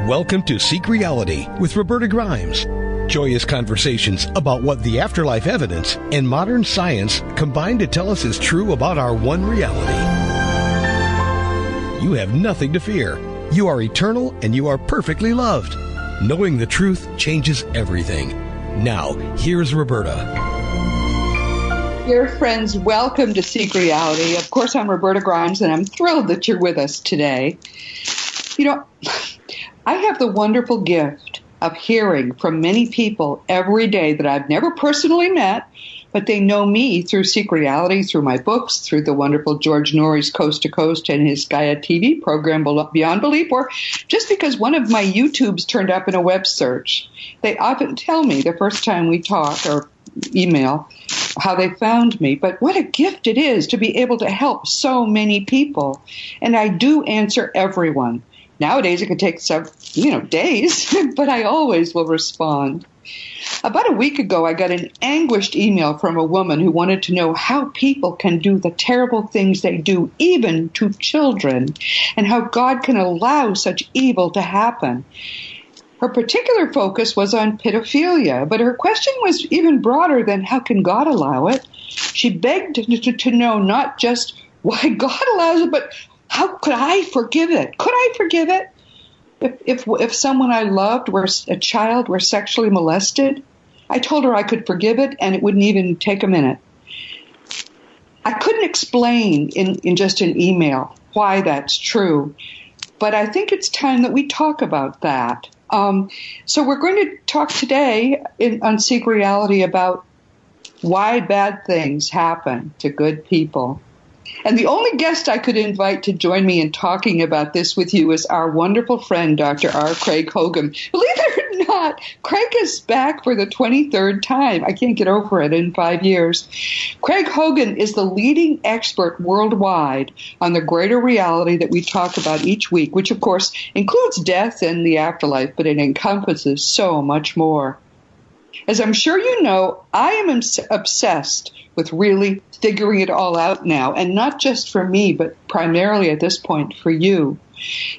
Welcome to Seek Reality with Roberta Grimes. Joyous conversations about what the afterlife evidence and modern science combine to tell us is true about our one reality. You have nothing to fear. You are eternal and you are perfectly loved. Knowing the truth changes everything. Now, here's Roberta. Dear friends, welcome to Seek Reality. Of course, I'm Roberta Grimes, and I'm thrilled that you're with us today. You know, I have the wonderful gift of hearing from many people every day that I've never personally met, but they know me through Seek Reality, through my books, through the wonderful George Norrie's Coast to Coast and his Gaia TV program, Beyond Belief, or just because one of my YouTubes turned up in a web search. They often tell me the first time we talk or email how they found me, but what a gift it is to be able to help so many people. And I do answer everyone. Nowadays, it could take days, but I always will respond. About a week ago, I got an anguished email from a woman who wanted to know how people can do the terrible things they do, even to children, and how God can allow such evil to happen. Her particular focus was on pedophilia, but her question was even broader than how can God allow it. She begged to know not just why God allows it, but how could I forgive it? Could I forgive it? If someone I loved, a child, were sexually molested? I told her I could forgive it, and it wouldn't even take a minute. I couldn't explain in just an email why that's true, but I think it's time that we talk about that. So we're going to talk today on Seek Reality about why bad things happen to good people. And the only guest I could invite to join me in talking about this with you is our wonderful friend, Dr. R. Craig Hogan. Believe it or not, Craig is back for the 23rd time. I can't get over it in 5 years. Craig Hogan is the leading expert worldwide on the greater reality that we talk about each week, which, of course, includes death and the afterlife, but it encompasses so much more. As I'm sure you know, I am obsessed with really figuring it all out now, and not just for me, but primarily at this point for you.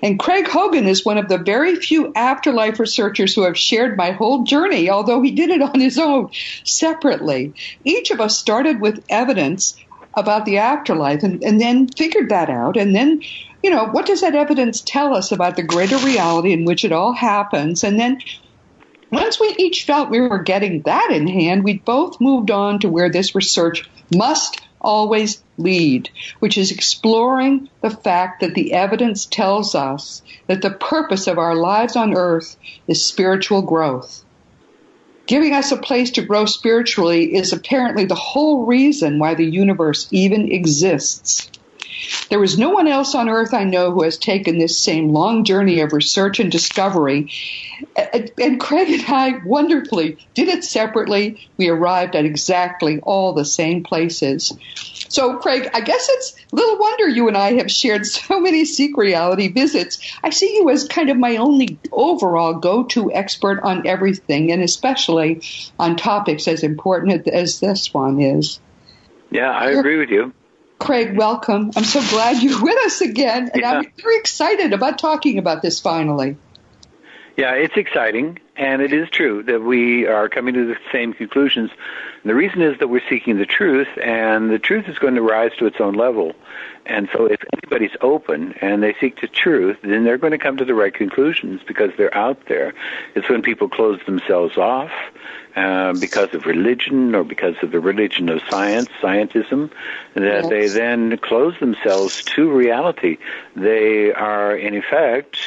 And Craig Hogan is one of the very few afterlife researchers who have shared my whole journey, although he did it on his own, separately. Each of us started with evidence about the afterlife and then figured that out. And then, what does that evidence tell us about the greater reality in which it all happens? And then once we each felt we were getting that in hand, we both moved on to where this research must always lead, which is exploring the fact that the evidence tells us that the purpose of our lives on earth is spiritual growth. Giving us a place to grow spiritually is apparently the whole reason why the universe even exists. There is no one else on earth I know who has taken this same long journey of research and discovery. And Craig and I wonderfully did it separately. We arrived at exactly all the same places. So, Craig, I guess it's little wonder you and I have shared so many Seek Reality visits. I see you as kind of my only overall go-to expert on everything, and especially on topics as important as this one is. Yeah, I agree with you. Craig, welcome. I'm so glad you're with us again, and I'm very excited about talking about this finally. Yeah, it's exciting, and it is true that we are coming to the same conclusions. And the reason is that we're seeking the truth, and the truth is going to rise to its own level. And so if anybody's open and they seek the truth, then they're going to come to the right conclusions because they're out there. It's when people close themselves off because of religion or because of the religion of scientism, that they then close themselves to reality. They are, in effect,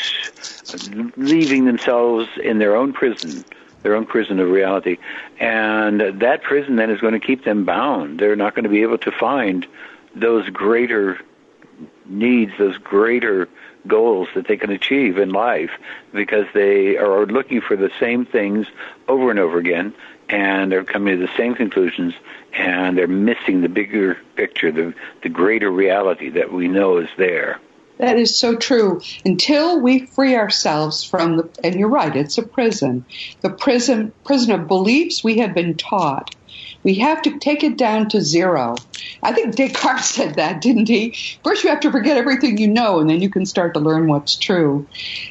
leaving themselves in their own prison of reality. And that prison then is going to keep them bound. They're not going to be able to find those greater needs, those greater goals that they can achieve in life because they are looking for the same things over and over again, and they're coming to the same conclusions, and they're missing the bigger picture, the greater reality that we know is there. That is so true. Until we free ourselves from and you're right, it's a prison. The prison of beliefs we have been taught We have to take it down to zero. I think Descartes said that, didn't he? First you have to forget everything you know, and then you can start to learn what's true.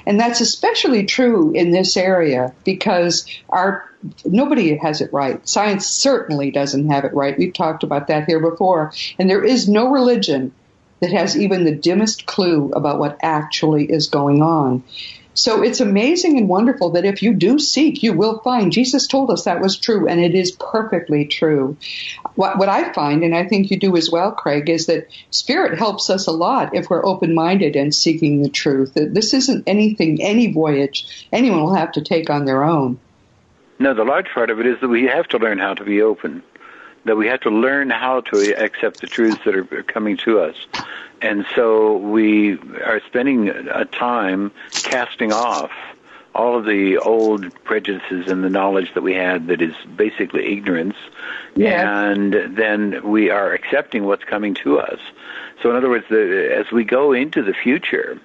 And that's especially true in this area because nobody has it right. Science certainly doesn't have it right. We've talked about that here before. And there is no religion that has even the dimmest clue about what actually is going on. So it's amazing and wonderful that if you do seek, you will find. Jesus told us that was true, and it is perfectly true. What I find, and I think you do as well, Craig, is that Spirit helps us a lot if we're open-minded and seeking the truth. This isn't any voyage anyone will have to take on their own. No, the large part of it is that we have to learn how to be open, that we have to learn how to accept the truths that are coming to us. And so we are spending a time casting off all of the old prejudices and the knowledge that we had that is basically ignorance. Yeah. And then we are accepting what's coming to us. So in other words, as we go into the future,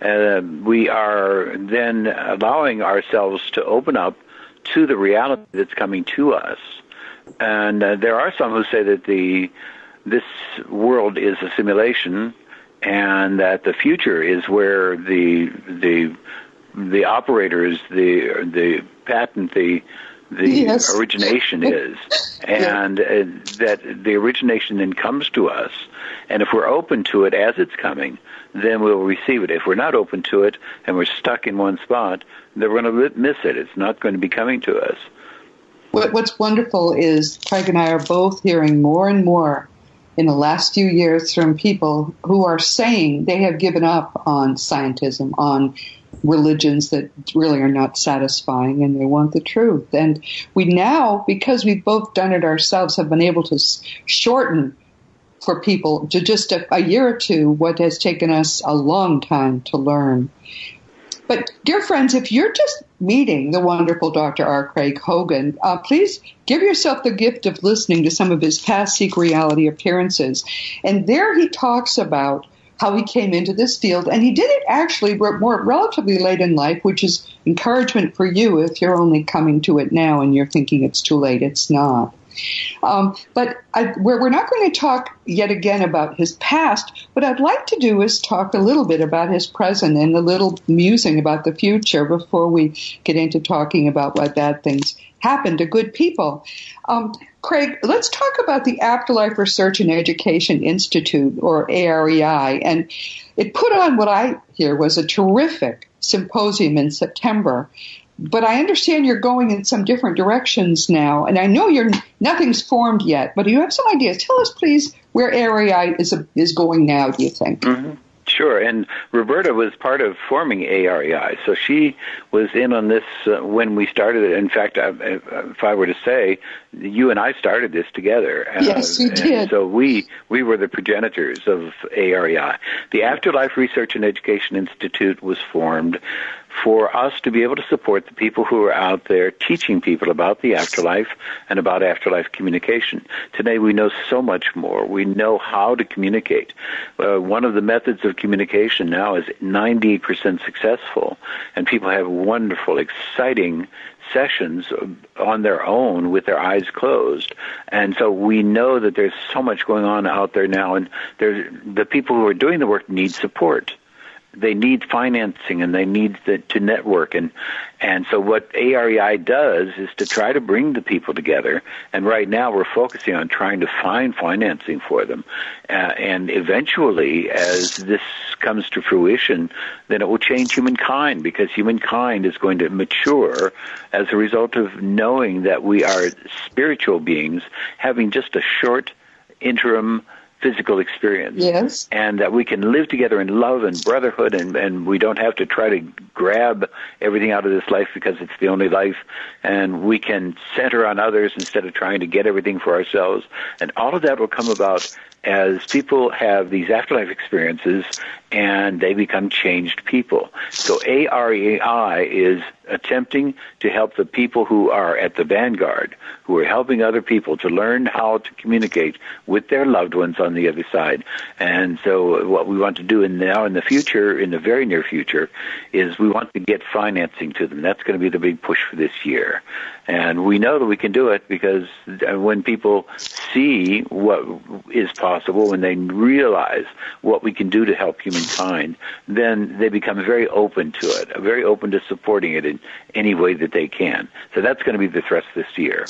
we are then allowing ourselves to open up to the reality that's coming to us. And there are some who say that this world is a simulation, and that the future is where the operators, the patent, the yes. origination is, and that the origination then comes to us. And if we're open to it as it's coming, then we'll receive it. If we're not open to it and we're stuck in one spot, then we're going to miss it. It's not going to be coming to us. What's wonderful is Craig and I are both hearing more and more in the last few years from people who are saying they have given up on scientism, on religions that really are not satisfying, and they want the truth. And we now, because we've both done it ourselves, have been able to shorten for people to just a year or two what has taken us a long time to learn. But, dear friends, if you're just meeting the wonderful Dr. R. Craig Hogan, please give yourself the gift of listening to some of his past Seek Reality appearances. And there he talks about how he came into this field, and he did it actually more relatively late in life, which is encouragement for you if you're only coming to it now and you're thinking it's too late. It's not. But we're not going to talk yet again about his past. What I'd like to do is talk a little bit about his present and a little musing about the future before we get into talking about why bad things happen to good people. Craig, let's talk about the Afterlife Research and Education Institute, or AREI. And it put on what I hear was a terrific symposium in September. But I understand you're going in some different directions now, and I know nothing's formed yet, but do you have some ideas? Tell us, please, where AREI is going now, do you think? Mm-hmm. Sure, and Roberta was part of forming AREI, so she was in on this when we started it. In fact, if I were to say, you and I started this together. Yes, we did. So we were the progenitors of AREI. The Afterlife Research and Education Institute was formed for us to be able to support the people who are out there teaching people about the afterlife and about afterlife communication. Today we know so much more. We know how to communicate. One of the methods of communication now is 98% successful, and people have wonderful, exciting sessions on their own with their eyes closed. And so we know that there's so much going on out there now, and the people who are doing the work need support. They need financing, and they need to network. And so what AREI does is to try to bring the people together. And right now we're focusing on trying to find financing for them. And eventually, as this comes to fruition, then it will change humankind, because humankind is going to mature as a result of knowing that we are spiritual beings having just a short interim physical experience. Yes. And that we can live together in love and brotherhood, and we don't have to try to grab everything out of this life because it's the only life, and we can center on others instead of trying to get everything for ourselves. And all of that will come about as people have these afterlife experiences and they become changed people. So AREI is attempting to help the people who are at the vanguard, who are helping other people to learn how to communicate with their loved ones on the other side. And so what we want to do now in the future, in the very near future, is we want to get financing to them. That's going to be the big push for this year. And we know that we can do it because when people see what is possible, when they realize what we can do to help humankind, then they become very open to it, very open to supporting it in any way that they can. So that's going to be the thrust this year.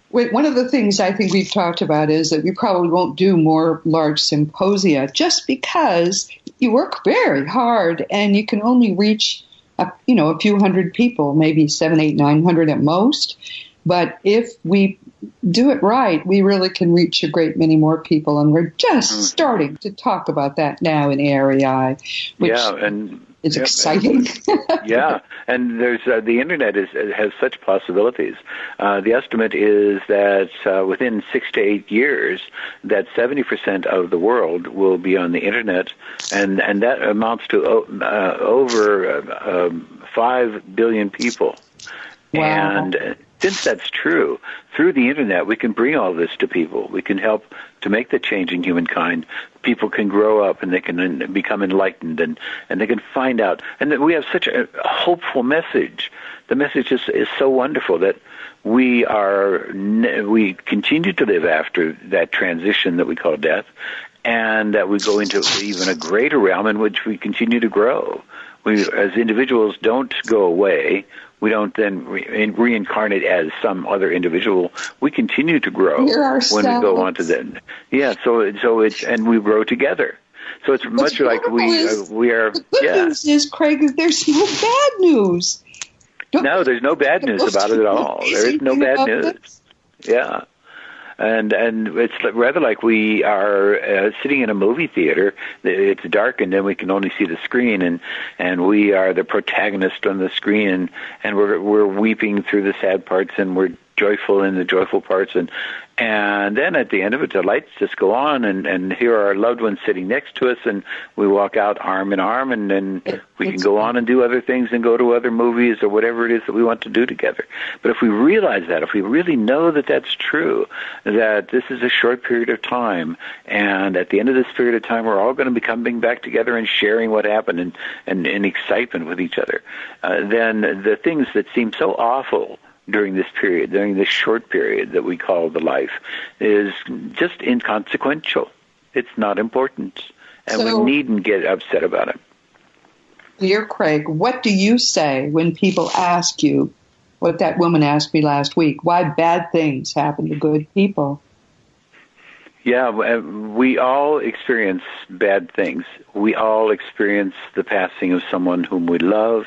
One of the things I think we've talked about is that we probably won't do more large symposia just because you work very hard and you can only reach a few hundred people, maybe 700, 800, 900 at most. But if we do it right, we really can reach a great many more people. And we're just starting to talk about that now in AREI, which is exciting. Yeah, and there's the Internet has such possibilities. The estimate is that within 6 to 8 years, that 70% of the world will be on the Internet, and that amounts to over 5 billion people. Wow. And since that's true, through the Internet, we can bring all this to people. We can help to make the change in humankind. People can grow up and they can become enlightened and they can find out. And that we have such a hopeful message. The message is so wonderful that we continue to live after that transition that we call death, and that we go into even a greater realm in which we continue to grow. We, as individuals, don't go away. We don't then reincarnate as some other individual. We continue to grow when we go on to that. Yeah, so it's, and we grow together. So it's much like we are. The good news is, Craig, there's no bad news. No, there's no bad news about it at all. There is no bad news. Yeah. And it's rather like we are sitting in a movie theater. It's dark, and then we can only see the screen, and we are the protagonist on the screen, and we're weeping through the sad parts, and we're joyful in the joyful parts, and then at the end of it, the lights just go on, and here are our loved ones sitting next to us, and we walk out arm in arm, and then we can go on and do other things and go to other movies or whatever it is that we want to do together. But if we realize that, if we really know that that's true, that this is a short period of time, and at the end of this period of time, we're all going to be coming back together and sharing what happened and excitement with each other, then the things that seem so awful during this period, during this short period that we call the life, is just inconsequential. It's not important, and we needn't get upset about it. Dear Craig, what do you say when people ask you what that woman asked me last week, why bad things happen to good people? Yeah, we all experience bad things. We all experience the passing of someone whom we love.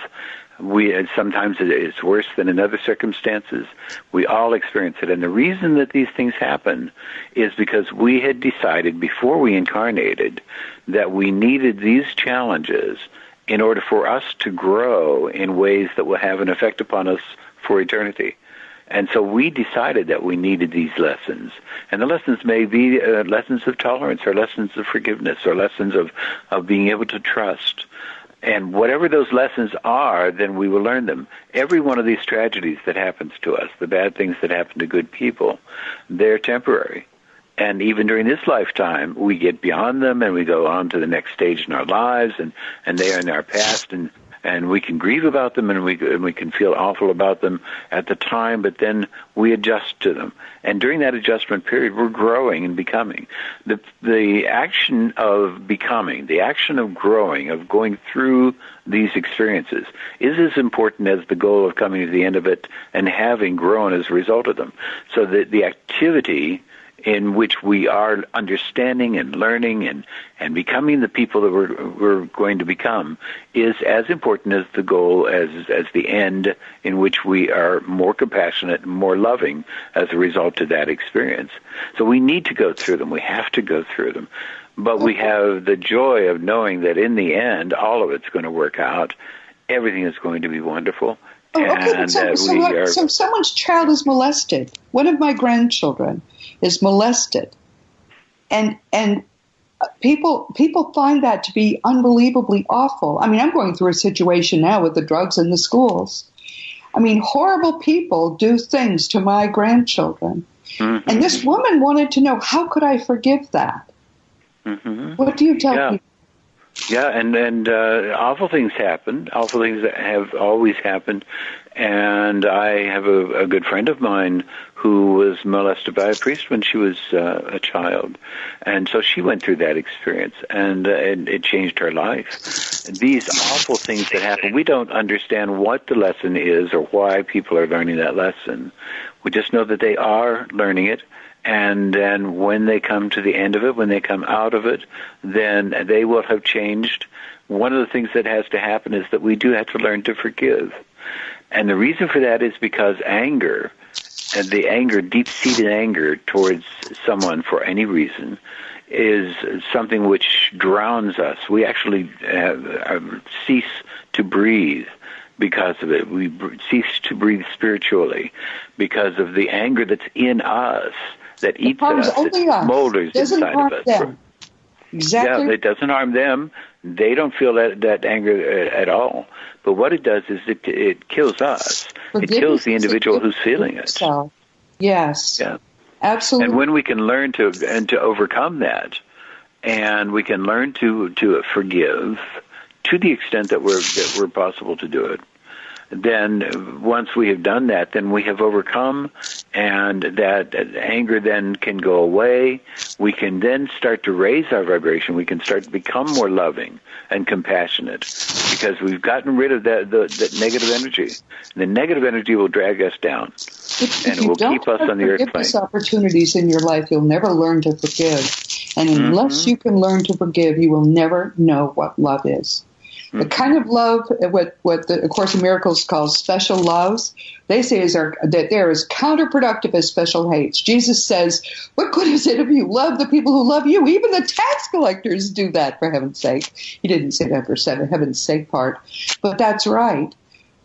Sometimes it's worse than in other circumstances. We all experience it. And the reason that these things happen is because we had decided before we incarnated that we needed these challenges in order for us to grow in ways that will have an effect upon us for eternity. And so we decided that we needed these lessons. And the lessons may be lessons of tolerance or lessons of forgiveness or lessons of being able to trust. And whatever those lessons are, then we will learn them. Every one of these tragedies that happens to us, the bad things that happen to good people, they're temporary. And even during this lifetime, we get beyond them and we go on to the next stage in our lives, and they are in our past, and we can grieve about them and we can feel awful about them at the time, but then we adjust to them. And during that adjustment period, we're growing and becoming. The action of becoming, the action of growing, of going through these experiences is as important as the goal of coming to the end of it and having grown as a result of them. So the activity in which we are understanding and learning and becoming the people that we're going to become is as important as the goal, as the end in which we are more compassionate and more loving as a result of that experience. So we need to go through them. We have to go through them. But we have the joy of knowing that in the end, all of it's going to work out. Everything is going to be wonderful. So someone's child is molested. One of my grandchildren is molested. And people find that to be unbelievably awful. I mean, I'm going through a situation now with the drugs in the schools. I mean, horrible people do things to my grandchildren. Mm-hmm. And this woman wanted to know, how could I forgive that? Mm-hmm. What do you tell people? Yeah, and awful things happen. Awful things have always happened. And I have a good friend of mine who was molested by a priest when she was a child. And so she went through that experience, and it changed her life. These awful things that happen, we don't understand what the lesson is or why people are learning that lesson. We just know that they are learning it. And then when they come to the end of it, when they come out of it, then they will have changed. One of the things that has to happen is that we do have to learn to forgive. And the reason for that is because anger, and the anger, deep-seated anger towards someone for any reason, is something which drowns us. We actually cease to breathe because of it. We cease to breathe spiritually because of the anger that's in us. That eats at us, that molders inside of us. Them. Exactly. Yeah, it doesn't harm them. They don't feel that anger at all. But what it does is it kills us. It kills the individual who's feeling it. So, yes. Yeah. Absolutely. And when we can learn to overcome that, and we can learn to forgive to the extent that we're possible to do it, then once we have done that, then we have overcome, and that anger then can go away. We can then start to raise our vibration. We can start to become more loving and compassionate because we've gotten rid of that negative energy. The negative energy will drag us down, and it will keep us on the earth plane. If you don't have opportunities in your life, you'll never learn to forgive. And unless you can learn to forgive, you will never know what love is. The kind of love, what the A Course in Miracles calls special loves, they say that they're as counterproductive as special hates. Jesus says, what good is it if you love the people who love you? Even the tax collectors do that, for heaven's sake. He didn't say that for heaven's sake part, but that's right.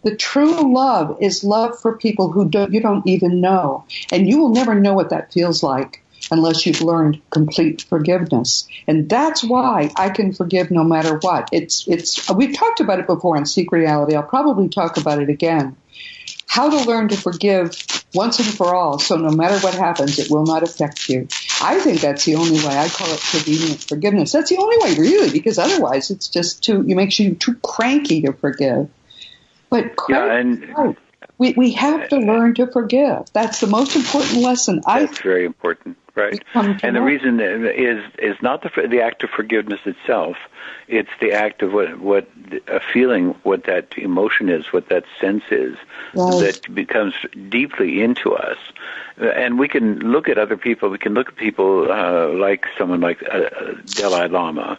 The true love is love for people who you don't even know, and you will never know what that feels like unless you've learned complete forgiveness. And that's why I can forgive no matter what. We've talked about it before in Seek Reality. I'll probably talk about it again. How to learn to forgive once and for all, so no matter what happens, it will not affect you. I think that's the only way. I call it convenient forgiveness. That's the only way, really, because otherwise it's just it makes you too cranky to forgive. But right. We have to learn to forgive. That's the most important lesson. That's very important, right? And the reason is not the act of forgiveness itself. It's the act of what a feeling, what that emotion is, what that sense is, that becomes deeply into us. And we can look at other people. We can look at people like someone like Dalai Lama.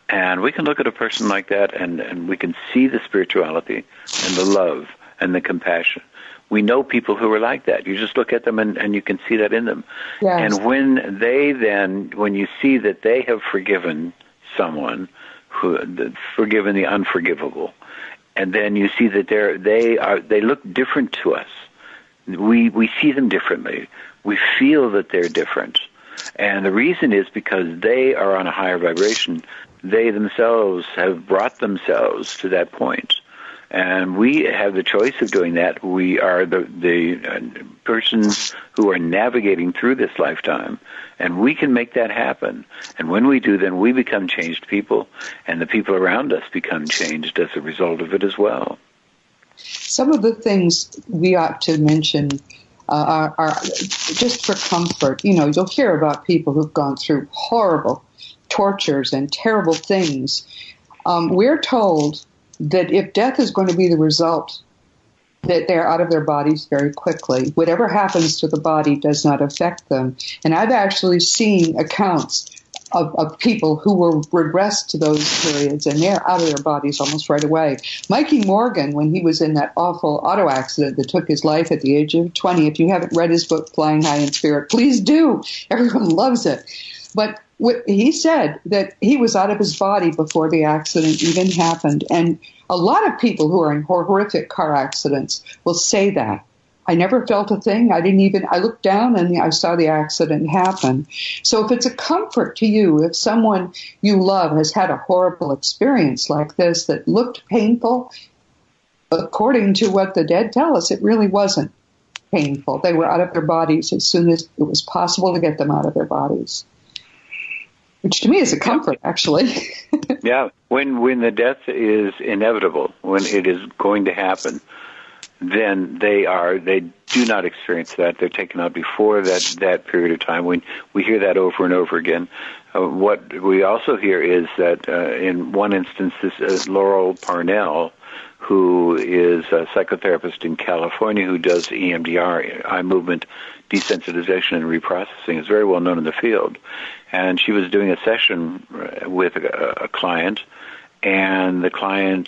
And we can look at a person like that, and we can see the spirituality and the love and the compassion. We know people who are like that. You just look at them and you can see that in them. Yes. And when you see that they have forgiven someone, forgiven the unforgivable, and then you see that they look different to us. We see them differently. We feel that they're different. And the reason is because they are on a higher vibration. They themselves have brought themselves to that point. And we have the choice of doing that. We are the persons who are navigating through this lifetime, and we can make that happen. And when we do, then we become changed people, and the people around us become changed as a result of it as well. Some of the things we ought to mention are just for comfort. You'll hear about people who've gone through horrible tortures and terrible things. We're told that if death is going to be the result, that they're out of their bodies very quickly. Whatever happens to the body does not affect them. And I've actually seen accounts of people who were regressed to those periods, and they're out of their bodies almost right away. Mikey Morgan, when he was in that awful auto accident that took his life at the age of 20, if you haven't read his book, Flying High in Spirit, please do. Everyone loves it. But he said that he was out of his body before the accident even happened. And a lot of people who are in horrific car accidents will say that. I never felt a thing. I looked down and I saw the accident happen. So if it's a comfort to you, if someone you love has had a horrible experience like this that looked painful, according to what the dead tell us, it really wasn't painful. They were out of their bodies as soon as it was possible to get them out of their bodies. Which to me is a comfort, actually. Yeah, when the death is inevitable, when it is going to happen, then they do not experience that. They're taken out before that period of time. We hear that over and over again. What we also hear is that in one instance, this Laurel Parnell, who is a psychotherapist in California who does EMDR, eye movement desensitization and reprocessing, is very well known in the field. And she was doing a session with a client, and the client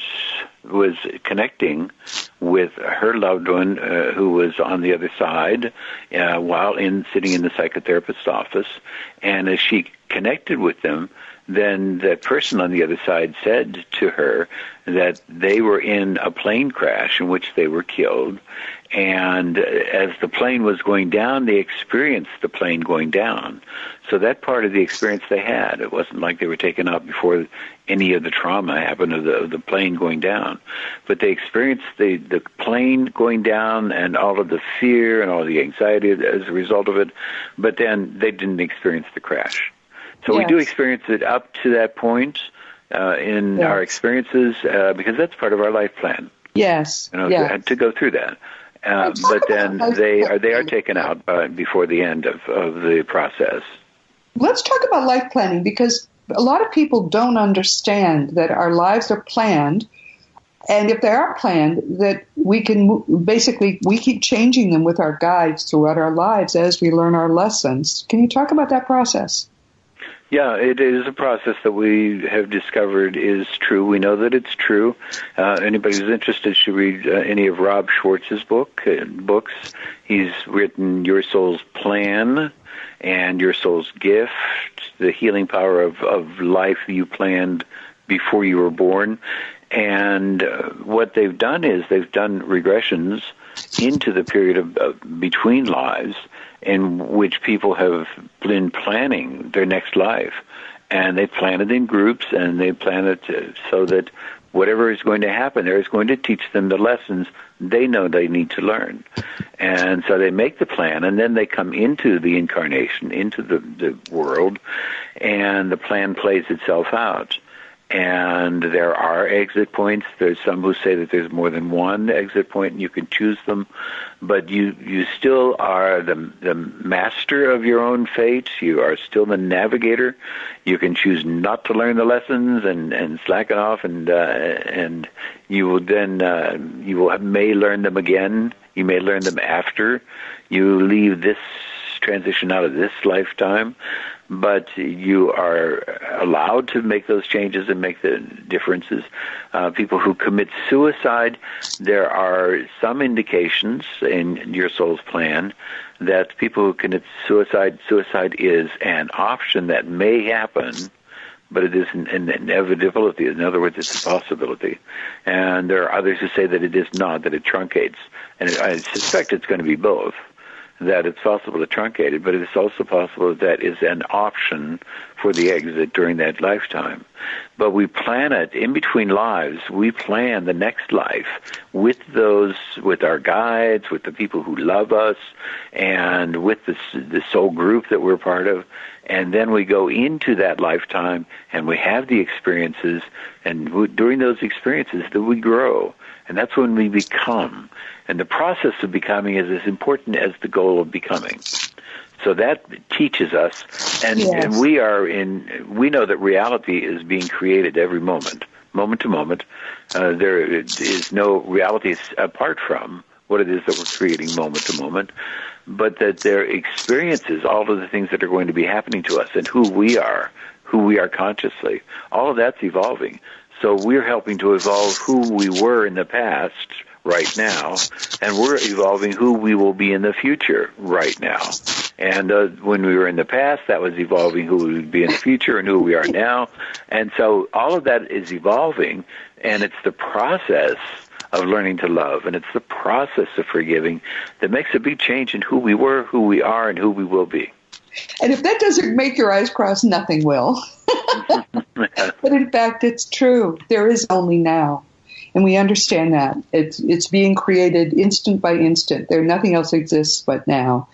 was connecting with her loved one who was on the other side while sitting in the psychotherapist's office. And as she connected with them, then that person on the other side said to her that they were in a plane crash in which they were killed. And as the plane was going down, they experienced the plane going down. So that part of the experience they had. It wasn't like they were taken out before any of the trauma happened of the plane going down. But they experienced the plane going down and all of the fear and all the anxiety as a result of it. But then they didn't experience the crash. So we do experience it up to that point in our experiences because that's part of our life plan. Yes. To go through that. But then they are taken out before the end of the process. Let's talk about life planning, because a lot of people don't understand that our lives are planned, and if they are planned, that we can we keep changing them with our guides throughout our lives as we learn our lessons. Can you talk about that process? Yeah, it is a process that we have discovered is true. We know that it's true. Anybody who's interested should read any of Rob Schwartz's books. He's written Your Soul's Plan and Your Soul's Gift, the healing power of life you planned before you were born. And what they've done is they've done regressions into the period of between lives in which people have been planning their next life. And they plan it in groups, and they plan it so that whatever is going to happen there is going to teach them the lessons they know they need to learn. And so they make the plan, and then they come into the incarnation, into the world, and the plan plays itself out. And there are exit points. There's some who say that there's more than one exit point, and you can choose them. But you still are the master of your own fate. You are still the navigator. You can choose not to learn the lessons and slack it off, and you will then may learn them again. You may learn them after you leave this transition out of this lifetime. But you are allowed to make those changes and make the differences. People who commit suicide, there are some indications in Your Soul's Plan that people who commit suicide is an option that may happen, but it is an inevitability. In other words, it's a possibility. And there are others who say that it is not, that it truncates. And I suspect it's going to be both. That it's possible to truncate it, but it's also possible that is an option for the exit during that lifetime. But we plan it in between lives. We plan the next life with our guides, with the people who love us, and with the soul group that we're part of. And then we go into that lifetime, and we have the experiences, and during those experiences that we grow. And that's when we become. And the process of becoming is as important as the goal of becoming. So that teaches us, and we know that reality is being created every moment to moment. There is no reality apart from what it is that we're creating moment to moment, but that their experiences, all of the things that are going to be happening to us and who we are consciously, all of that's evolving. So we're helping to evolve who we were in the past right now, and we're evolving who we will be in the future right now. And when we were in the past, that was evolving who we would be in the future and who we are now. And so all of that is evolving, and it's the process of learning to love. And it's the process of forgiving that makes a big change in who we were, who we are, and who we will be. And if that doesn't make your eyes cross, nothing will. But in fact, it's true. There is only now. And we understand that. It's being created instant by instant. Nothing else exists but now.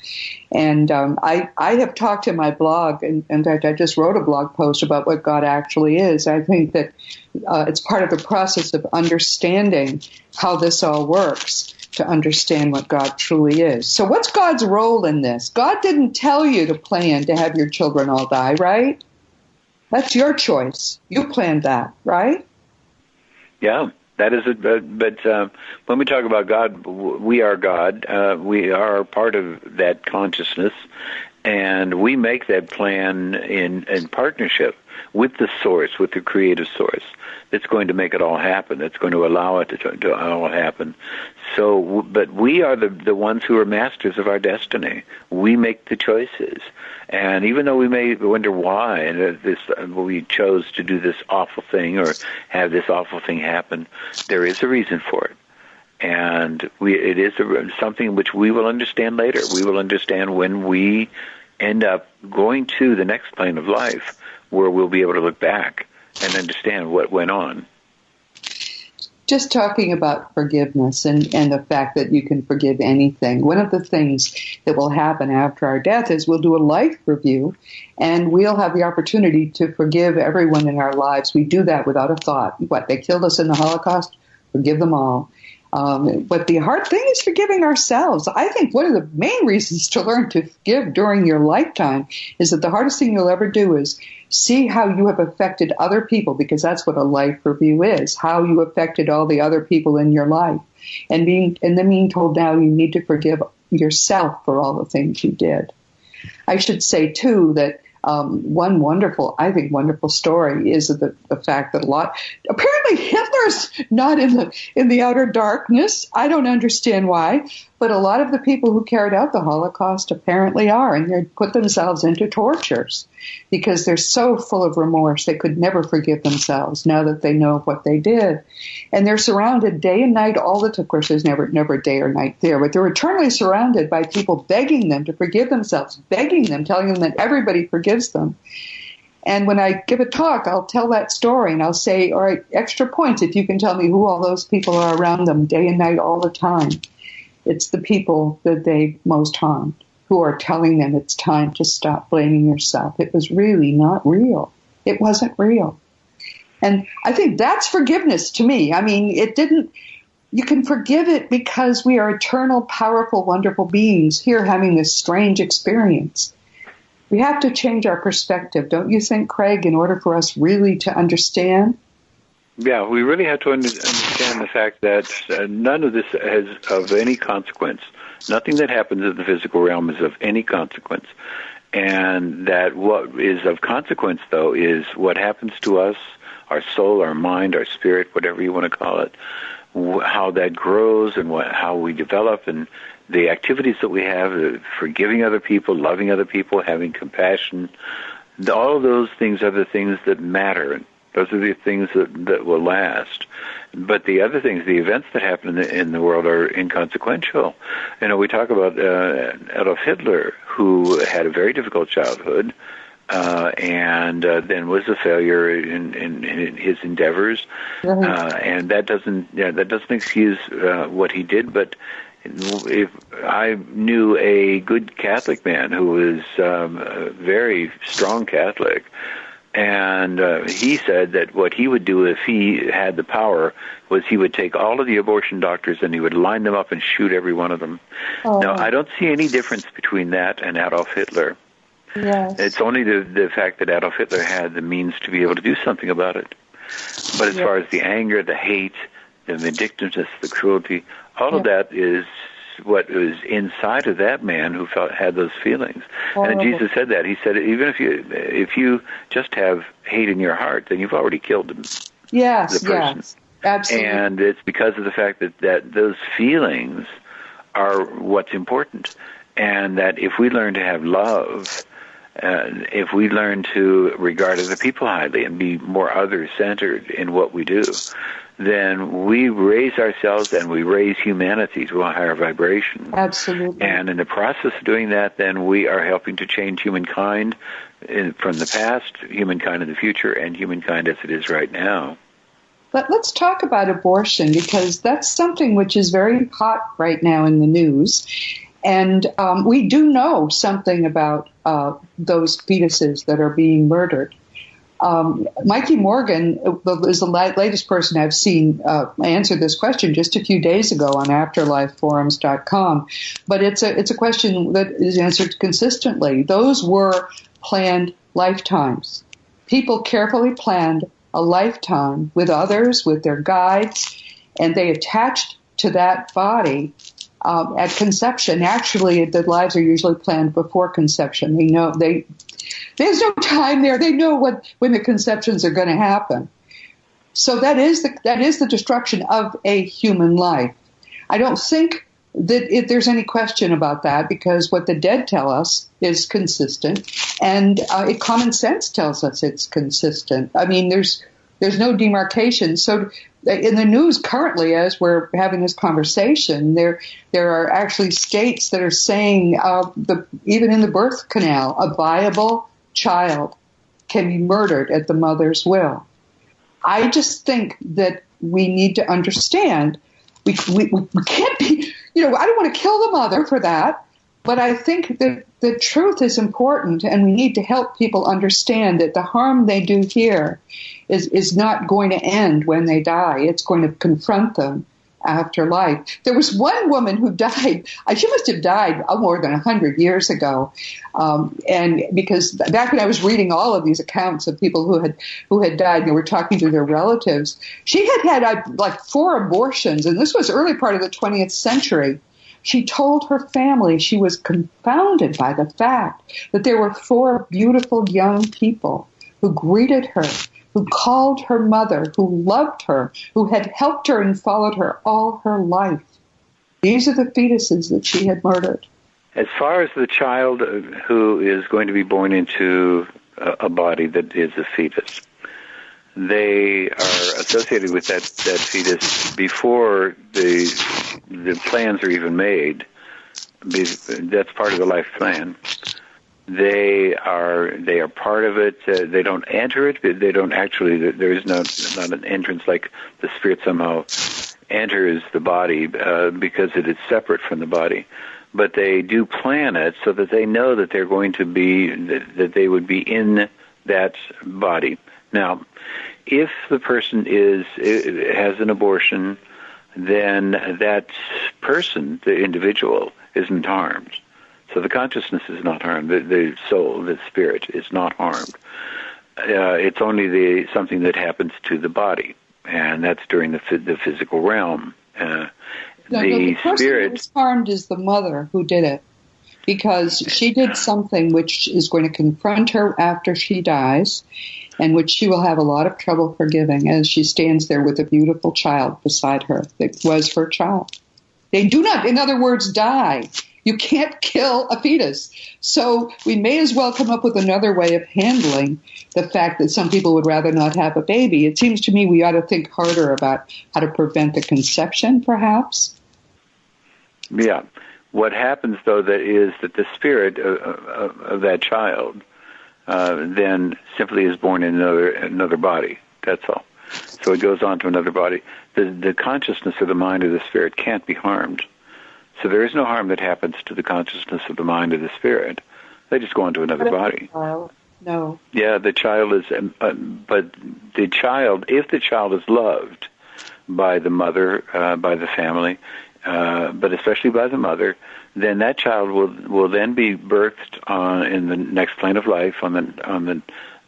And I have talked in my blog, and in fact, I just wrote a blog post about what God actually is. I think that it's part of the process of understanding how this all works to understand what God truly is. So what's God's role in this? God didn't tell you to plan to have your children all die, right? That's your choice. You planned that, right? Yeah. That is it, but when we talk about God, we are God. We are part of that consciousness, and we make that plan in partnership with the source, with the creative source, that's going to make it all happen, that's going to allow it to all happen. So, but we are the ones who are masters of our destiny. We make the choices. And even though we may wonder why and we chose to do this awful thing or have this awful thing happen, there is a reason for it. And it is something which we will understand later. We will understand when we end up going to the next plane of life, where we'll be able to look back and understand what went on. Just talking about forgiveness and the fact that you can forgive anything. One of the things that will happen after our death is we'll do a life review, and we'll have the opportunity to forgive everyone in our lives. We do that without a thought. What, they killed us in the Holocaust? Forgive them all. But the hard thing is forgiving ourselves. I think one of the main reasons to learn to forgive during your lifetime is that the hardest thing you'll ever do is see how you have affected other people, because that's what a life review is, how you affected all the other people in your life. And then being told now you need to forgive yourself for all the things you did. I should say, too, that one wonderful story is the fact that apparently Hitler's not in the outer darkness. I don't understand why, but a lot of the people who carried out the Holocaust apparently are, and they put themselves into tortures because they're so full of remorse they could never forgive themselves now that they know what they did. And they're surrounded day and night, of course there's never day or night there, but they're eternally surrounded by people begging them to forgive themselves, begging them, telling them that everybody forgives them. And when I give a talk, I'll tell that story and I'll say, all right, extra points if you can tell me who all those people are around them day and night all the time. It's the people that they most harmed who are telling them it's time to stop blaming yourself. It was really not real. It wasn't real. And I think that's forgiveness to me. I mean, you can forgive it because we are eternal, powerful, wonderful beings here having this strange experience. We have to change our perspective, don't you think, Craig, in order for us really to understand? Yeah, we really have to understand the fact that none of this is of any consequence. Nothing that happens in the physical realm is of any consequence. And that what is of consequence, though, is what happens to us, our soul, our mind, our spirit, whatever you want to call it, how that grows and how we develop, and the activities that we have, forgiving other people, loving other people, having compassion. All of those things are the things that matter. Those are the things that will last. But the other things, the events that happen in the world are inconsequential. You know, we talk about Adolf Hitler, who had a very difficult childhood, and then was a failure in his endeavors. And that doesn't excuse what he did. But if I knew a good Catholic man who was a very strong Catholic, and he said that what he would do if he had the power was he would take all of the abortion doctors and he would line them up and shoot every one of them. Oh. Now, I don't see any difference between that and Adolf Hitler. Yes. It's only the fact that Adolf Hitler had the means to be able to do something about it. But as far as the anger, the hate, the vindictiveness, the cruelty, all of that is what was inside of that man who had those feelings. And Jesus said that. He said, even if you just have hate in your heart, then you've already killed the person. Yes, absolutely. And it's because of the fact that those feelings are what's important. And that if we learn to have love, if we learn to regard other people highly and be more other-centered in what we do, then we raise ourselves and we raise humanity to a higher vibration. Absolutely. And in the process of doing that, then we are helping to change humankind from the past, humankind in the future, and humankind as it is right now. Let's talk about abortion, because that's something which is very hot right now in the news. And we do know something about those fetuses that are being murdered. Mikey Morgan is the latest person I've seen answer this question just a few days ago on AfterlifeForums.com. But it's a question that is answered consistently. Those were planned lifetimes. People carefully planned a lifetime with others, with their guides, and they attached to that body at conception. Actually, the lives are usually planned before conception. They know there's no time there. They know when the conceptions are going to happen. So that is the destruction of a human life. I don't think that there's any question about that, because what the dead tell us is consistent, and common sense tells us it's consistent. I mean, there's no demarcation. So in the news currently, as we're having this conversation, there are actually states that are saying even in the birth canal, a viable child can be murdered at the mother's will. I just think that we need to understand we can't be, I don't want to kill the mother for that, but I think that the truth is important, and we need to help people understand that the harm they do here is not going to end when they die. It's going to confront them after life. There was one woman who died. She must have died more than 100 years ago, and because back when I was reading all of these accounts of people who had died, and they were talking to their relatives. She had like 4 abortions, and this was early part of the 20th century. She told her family she was confounded by the fact that there were 4 beautiful young people who greeted her, who called her mother, who loved her, who had helped her and followed her all her life. These are the fetuses that she had murdered. As far as the child who is going to be born into a body that is a fetus, they are associated with that fetus before the plans are even made. That's part of the life plan. They are part of it. They don't enter it. They don't actually. There is not an entrance like the spirit somehow enters the body because it is separate from the body. But they do plan it so that they know that they're going to be that they would be in that body. Now, if the person has an abortion, then that person, the individual, isn't harmed. So the consciousness is not harmed. The soul, the spirit, is not harmed. It's only something that happens to the body, and that's during the physical realm. The person who was harmed is the mother who did it, because she did something which is going to confront her after she dies, and which she will have a lot of trouble forgiving as she stands there with a beautiful child beside her that was her child. They do not, in other words, die. You can't kill a fetus. So we may as well come up with another way of handling the fact that some people would rather not have a baby. It seems to me we ought to think harder about how to prevent the conception, perhaps. Yeah. What happens, though, that the spirit of that child then simply is born in another body. That's all. So it goes on to another body. The consciousness of the mind or the spirit can't be harmed. So there is no harm that happens to the consciousness of the mind or the spirit. They just go on to another body. No. Yeah, the child is, but the child, if the child is loved by the mother, by the family, but especially by the mother, then that child will then be birthed in the next plane of life, on the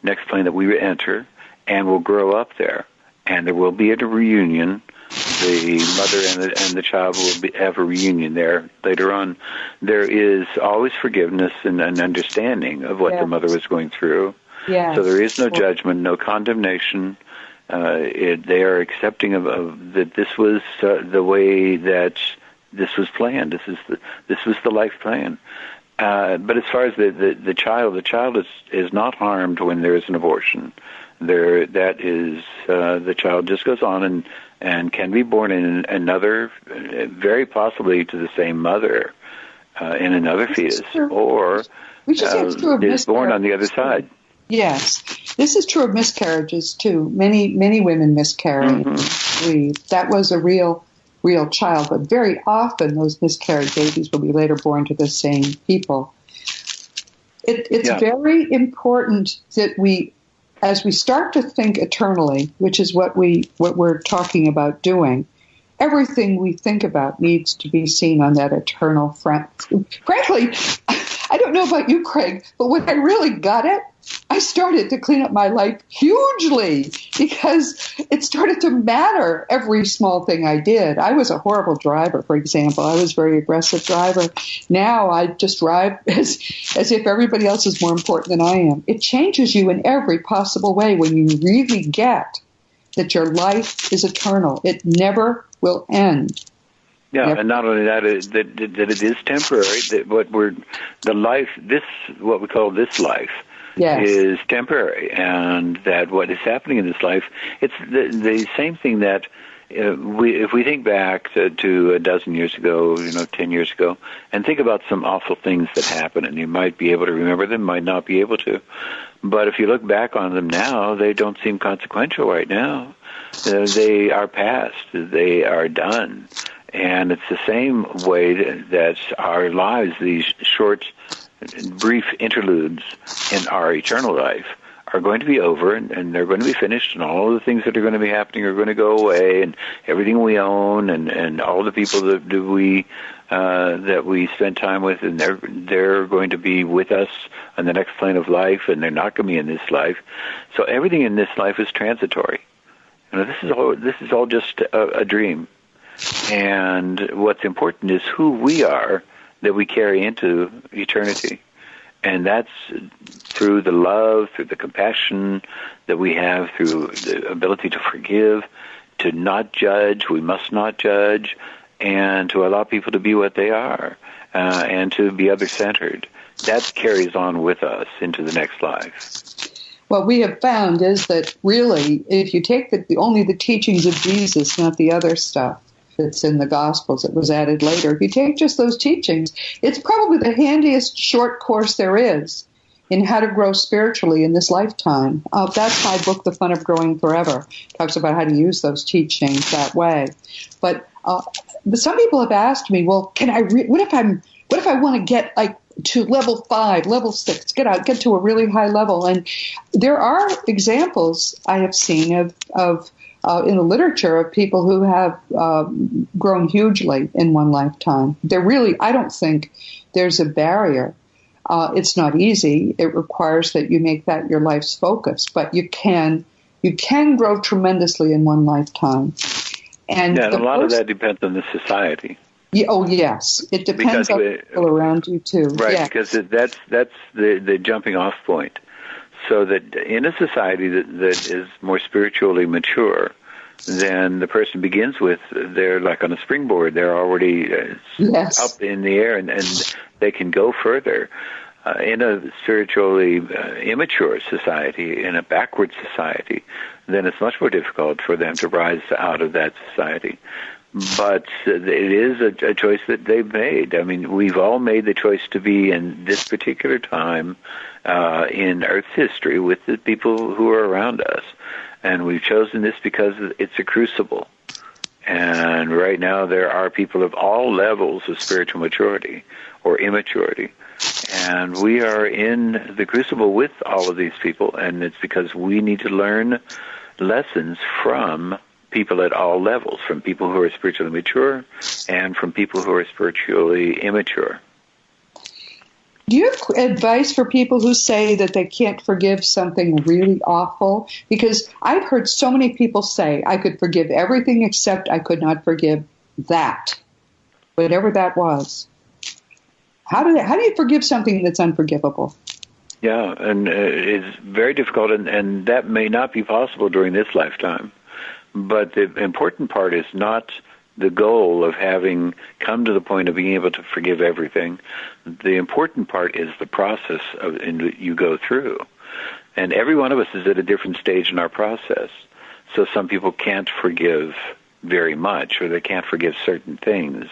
next plane that we enter, and will grow up there. And there will be a reunion. The mother and the child will have a reunion there later on. There is always forgiveness and an understanding of what the mother was going through. Yes. So there is no judgment, no condemnation. They are accepting of that this was the way that this was planned. This was the life plan. But as far as the child is not harmed when there is an abortion. The child just goes on and can be born in another, very possibly to the same mother, in another fetus, or is born on the other side. Yes, this is true of miscarriages too. Many women miscarry. That was a real child, but very often those miscarried babies will be later born to the same people. It's very important that we, as we start to think eternally, which is what we're talking about doing, everything we think about needs to be seen on that eternal front. Frankly, I don't know about you, Craig, but when I really got it, I started to clean up my life hugely because it started to matter, every small thing I did. I was a horrible driver, for example. I was a very aggressive driver. Now I just drive as if everybody else is more important than I am. It changes you in every possible way when you really get that your life is eternal. It never will end. Yeah, and not only that, that it is temporary. That what we call this life, is temporary, and that what is happening in this life, it's the same thing that if we think back to a dozen years ago, 10 years ago, and think about some awful things that happened, and you might be able to remember them, might not be able to, but if you look back on them now, they don't seem consequential right now. They are past. They are done. And it's the same way that our lives, these short, brief interludes in our eternal life, are going to be over, and they're going to be finished, and all of the things that are going to be happening are going to go away, and everything we own, and all the people that we spend time with, and they're going to be with us on the next plane of life, and they're not going to be in this life. So everything in this life is transitory. This is all just a dream. And what's important is who we are that we carry into eternity. And that's through the love, through the compassion that we have, through the ability to forgive, to not judge. We must not judge, and to allow people to be what they are, and to be other-centered. That carries on with us into the next life. What we have found is that really, if you take only the teachings of Jesus, not the other stuff that's in the Gospels that was added later, if you take just those teachings, it's probably the handiest short course there is in how to grow spiritually in this lifetime. That's my book, The Fun of Growing Forever. It talks about how to use those teachings that way. But some people have asked me, well, can I? What if I want to get to level 5, level 6, get to a really high level? And there are examples I have seen of in the literature of people who have grown hugely in one lifetime. I don't think there's a barrier. It's not easy. It requires that you make that your life's focus, but you can grow tremendously in one lifetime. And a lot of that depends on the society. Yes. It depends on people around you, too. Right, yeah. Because that's the jumping off point. So that in a society that is more spiritually mature, then the person begins with, they're like on a springboard. They're already up in the air, and they can go further. In a spiritually immature society, in a backward society, then it's much more difficult for them to rise out of that society. But it is a choice that they've made. I mean, we've all made the choice to be in this particular time in Earth's history with the people who are around us. And we've chosen this because it's a crucible. And right now there are people of all levels of spiritual maturity or immaturity. And we are in the crucible with all of these people, and it's because we need to learn lessons from people at all levels, from people who are spiritually mature and from people who are spiritually immature. Do you have advice for people who say that they can't forgive something really awful? Because I've heard so many people say, I could forgive everything except I could not forgive that, whatever that was. How do you forgive something that's unforgivable? Yeah, and it's very difficult, and that may not be possible during this lifetime. But the important part is not the goal of having come to the point of being able to forgive everything. The important part is the process you go through. And every one of us is at a different stage in our process. So some people can't forgive very much, or they can't forgive certain things.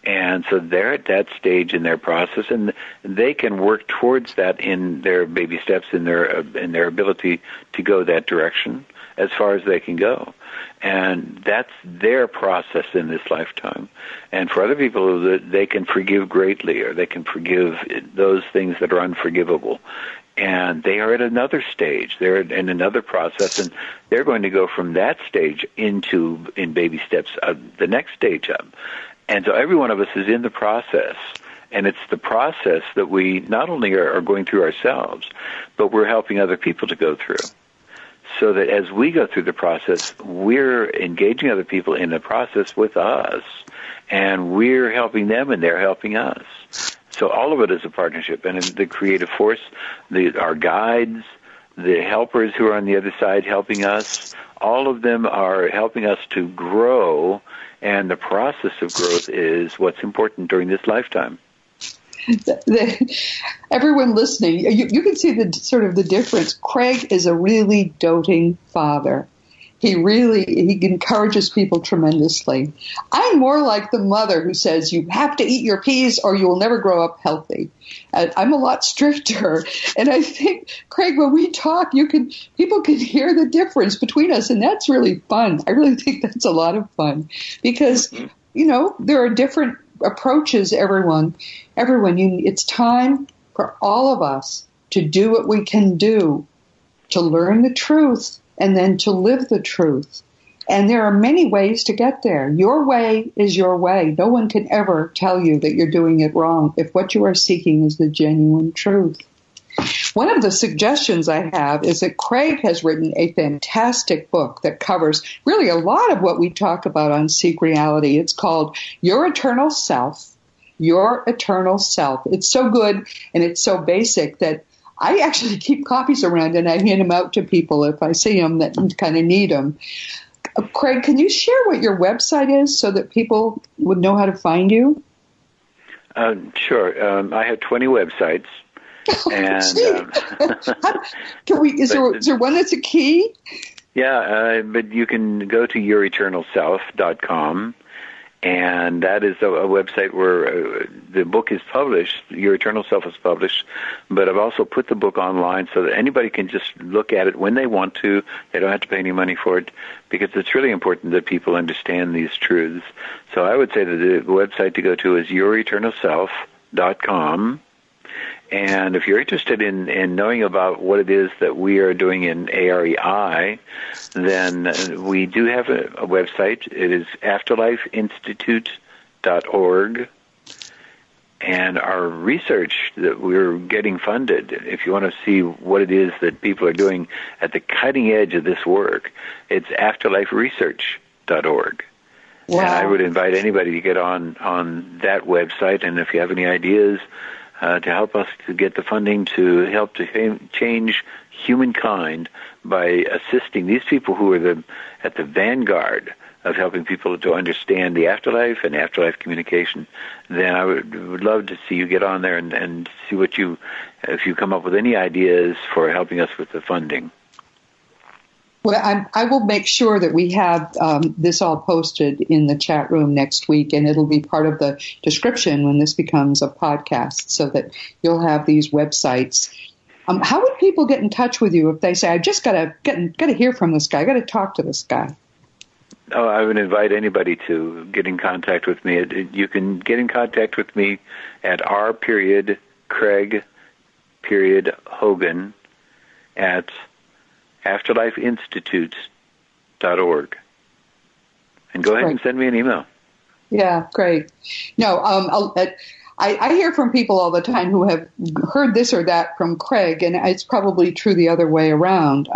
And so they're at that stage in their process, and they can work towards that in their baby steps, in their ability to go that direction as far as they can go. And that's their process in this lifetime. And for other people, they can forgive greatly, or they can forgive those things that are unforgivable. And they are at another stage. They're in another process, and they're going to go from that stage in baby steps, the next stage up. And so every one of us is in the process, and it's the process that we not only are going through ourselves, but we're helping other people to go through. So that as we go through the process, we're engaging other people in the process with us, and we're helping them, and they're helping us. So all of it is a partnership, and the creative force, our guides, the helpers who are on the other side helping us, all of them are helping us to grow, and the process of growth is what's important during this lifetime. Everyone listening, you can see the difference. Craig is a really doting father. He encourages people tremendously. I'm more like the mother who says you have to eat your peas or you will never grow up healthy. I'm a lot stricter, and I think, Craig, when we talk, people can hear the difference between us, and that's really fun. I really think that's a lot of fun because there are different approaches. Everyone, it's time for all of us to do what we can do to learn the truth and then to live the truth. And there are many ways to get there. Your way is your way. No one can ever tell you that you're doing it wrong if what you are seeking is the genuine truth. One of the suggestions I have is that Craig has written a fantastic book that covers really a lot of what we talk about on Seek Reality. It's called Your Eternal Self. Your Eternal Self. It's so good and it's so basic that I actually keep copies around and I hand them out to people if I see them that kind of need them. Craig, can you share what your website is so that people would know how to find you? Sure. I have 20 websites. And is there one that's a key? Yeah, but you can go to youreternalself.com, and that is a website where the book is published. Your Eternal Self is published, but I've also put the book online so that anybody can just look at it when they want to. They don't have to pay any money for it, because it's really important that people understand these truths. So I would say that the website to go to is youreternalself.com. And if you're interested in knowing about what it is that we are doing in AREI, then we do have a website. It is afterlifeinstitute.org. And our research that we're getting funded, if you want to see what it is that people are doing at the cutting edge of this work, it's afterliferesearch.org. Wow. And I would invite anybody to get on that website, and if you have any ideas to help us to get the funding to help to change humankind by assisting these people who are at the vanguard of helping people to understand the afterlife and afterlife communication, then I would love to see you get on there and see if you come up with any ideas for helping us with the funding. Well, I will make sure that we have this all posted in the chat room next week, and it'll be part of the description when this becomes a podcast, so that you'll have these websites. How would people get in touch with you if they say, "I just got to hear from this guy. I got to talk to this guy"? Oh, I would invite anybody to get in contact with me. You can get in contact with me at r.Craig.Hogan at afterlifeinstitute.org. And go ahead and send me an email. Yeah, great. No, I hear from people all the time who have heard this or that from Craig, and it's probably true the other way around.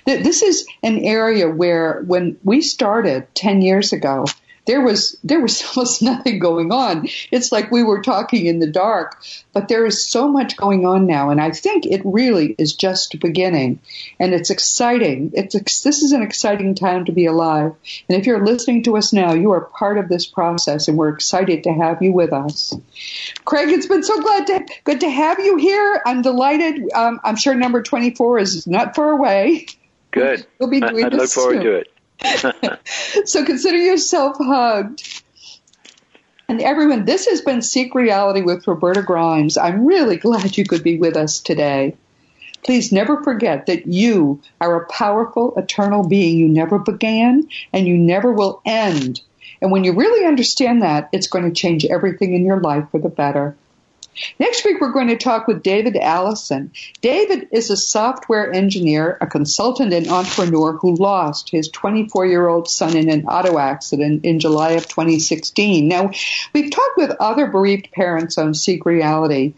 This is an area where when we started 10 years ago, there was almost nothing going on. It's like we were talking in the dark, but there is so much going on now, and I think it really is just beginning, and it's exciting. This is an exciting time to be alive, and if you're listening to us now, you are part of this process, and we're excited to have you with us. Craig, it's been so good to have you here. I'm delighted. I'm sure number 24 is not far away. Good. We'll be doing I look forward to it. So consider yourself hugged. And everyone, this has been Seek Reality with Roberta Grimes. I'm really glad you could be with us today. Please never forget that you are a powerful, eternal being. You never began and you never will end. And when you really understand that, it's going to change everything in your life for the better. Next week, we're going to talk with David Allison. David is a software engineer, a consultant and entrepreneur who lost his 24-year-old son in an auto accident in July of 2016. Now, we've talked with other bereaved parents on Seek Reality,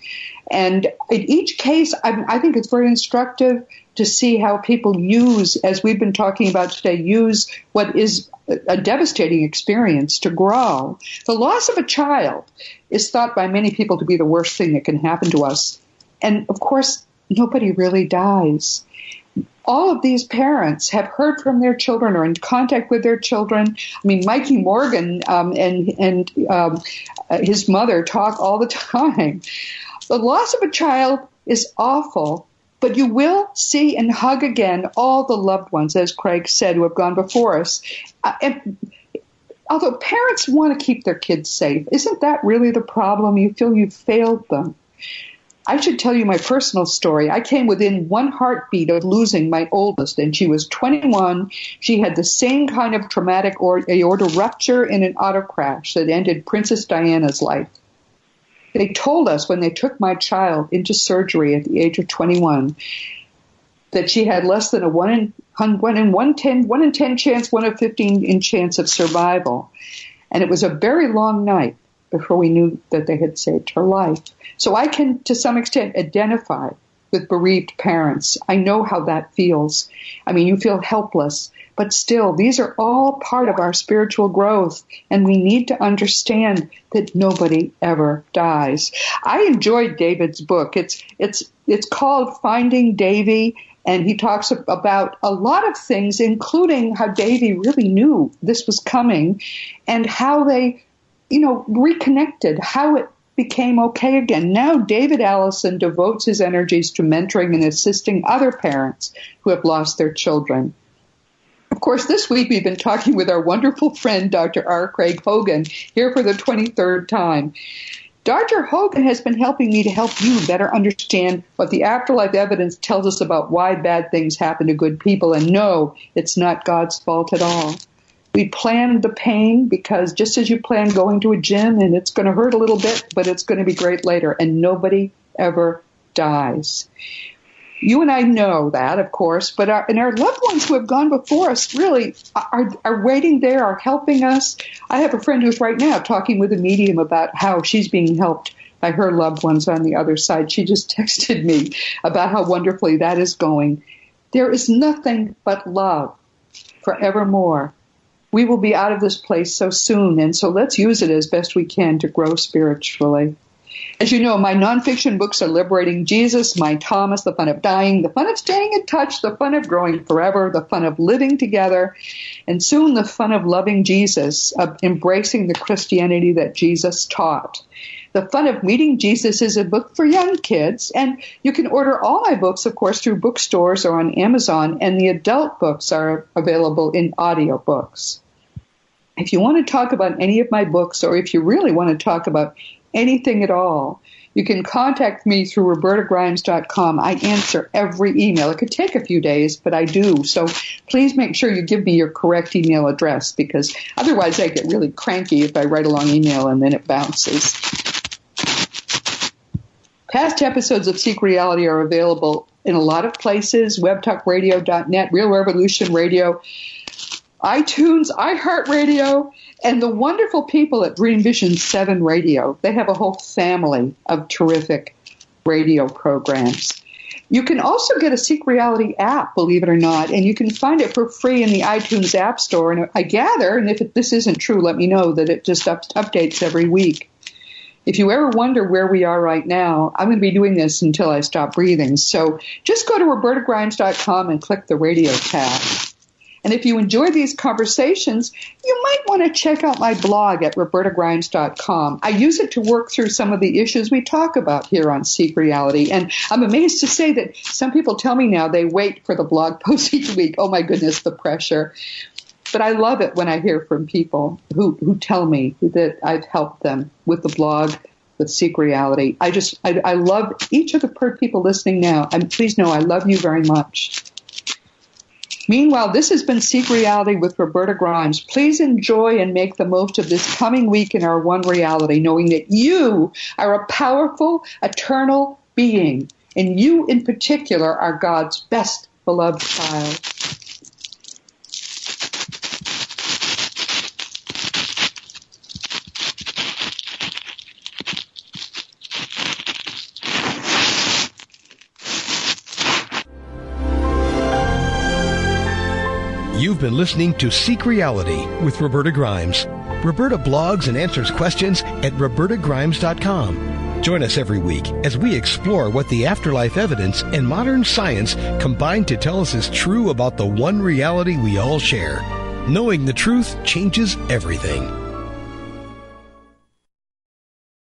and in each case, I think it's very instructive to see how people use, as we've been talking about today, use what is a devastating experience to grow. The loss of a child is thought by many people to be the worst thing that can happen to us. And, of course, nobody really dies. All of these parents have heard from their children or in contact with their children. I mean, Mikey Morgan and his mother talk all the time. The loss of a child is awful, but you will see and hug again all the loved ones, as Craig said, who have gone before us. And although parents want to keep their kids safe, isn't that really the problem? You feel you've failed them. I should tell you my personal story. I came within one heartbeat of losing my oldest, and she was 21. She had the same kind of traumatic aorta rupture in an auto crash that ended Princess Diana's life. They told us when they took my child into surgery at the age of 21 that she had less than a 1 in 10 chance, 1 in 15 chance of survival. And it was a very long night before we knew that they had saved her life. So I can, to some extent, identify with bereaved parents. I know how that feels. I mean, you feel helpless. But still, these are all part of our spiritual growth, and we need to understand that nobody ever dies. I enjoyed David's book. It's called Finding Davy, and he talks about a lot of things, including how Davy really knew this was coming, and how they, reconnected, how it became okay again. Now David Allison devotes his energies to mentoring and assisting other parents who have lost their children. Of course, this week we've been talking with our wonderful friend, Dr. R. Craig Hogan, here for the 23rd time. Dr. Hogan has been helping me to help you better understand what the afterlife evidence tells us about why bad things happen to good people. And no, it's not God's fault at all. We planned the pain because just as you plan going to a gym and it's going to hurt a little bit, but it's going to be great later, and nobody ever dies. You and I know that, of course, but our loved ones who have gone before us really are waiting there, are helping us. I have a friend who's right now talking with a medium about how she's being helped by her loved ones on the other side. She just texted me about how wonderfully that is going. There is nothing but love forevermore. We will be out of this place so soon, and so let's use it as best we can to grow spiritually. As you know, my nonfiction books are Liberating Jesus, My Thomas, The Fun of Dying, The Fun of Staying in Touch, The Fun of Growing Forever, The Fun of Living Together, and soon The Fun of Loving Jesus, of embracing the Christianity that Jesus taught. The Fun of Meeting Jesus is a book for young kids, and you can order all my books, of course, through bookstores or on Amazon, and the adult books are available in audiobooks. If you want to talk about any of my books, or if you really want to talk about anything at all, you can contact me through robertagrimes.com. I answer every email. It could take a few days, but I do. So please make sure you give me your correct email address, because otherwise I get really cranky if I write a long email and then it bounces. Past episodes of Seek Reality are available in a lot of places: webtalkradio.net, Real Revolution Radio, iTunes, iHeartRadio, and the wonderful people at Dream Vision 7 Radio. They have a whole family of terrific radio programs. You can also get a Seek Reality app, believe it or not, and you can find it for free in the iTunes App Store. And I gather, and if this isn't true, let me know, that it just updates every week. If you ever wonder where we are right now, I'm going to be doing this until I stop breathing. So just go to robertagrimes.com and click the radio tab. And if you enjoy these conversations, you might want to check out my blog at robertagrimes.com. I use it to work through some of the issues we talk about here on Seek Reality. And I'm amazed to say that some people tell me now they wait for the blog post each week. Oh, my goodness, the pressure. But I love it when I hear from people who tell me that I've helped them with the blog, with Seek Reality. I love each of the people listening now. And please know I love you very much. Meanwhile, this has been Seek Reality with Roberta Grimes. Please enjoy and make the most of this coming week in our one reality, knowing that you are a powerful, eternal being, and you in particular are God's best beloved child. You've been listening to Seek Reality with Roberta Grimes. Roberta blogs and answers questions at robertagrimes.com. Join us every week as we explore what the afterlife evidence and modern science combine to tell us is true about the one reality we all share. Knowing the truth changes everything.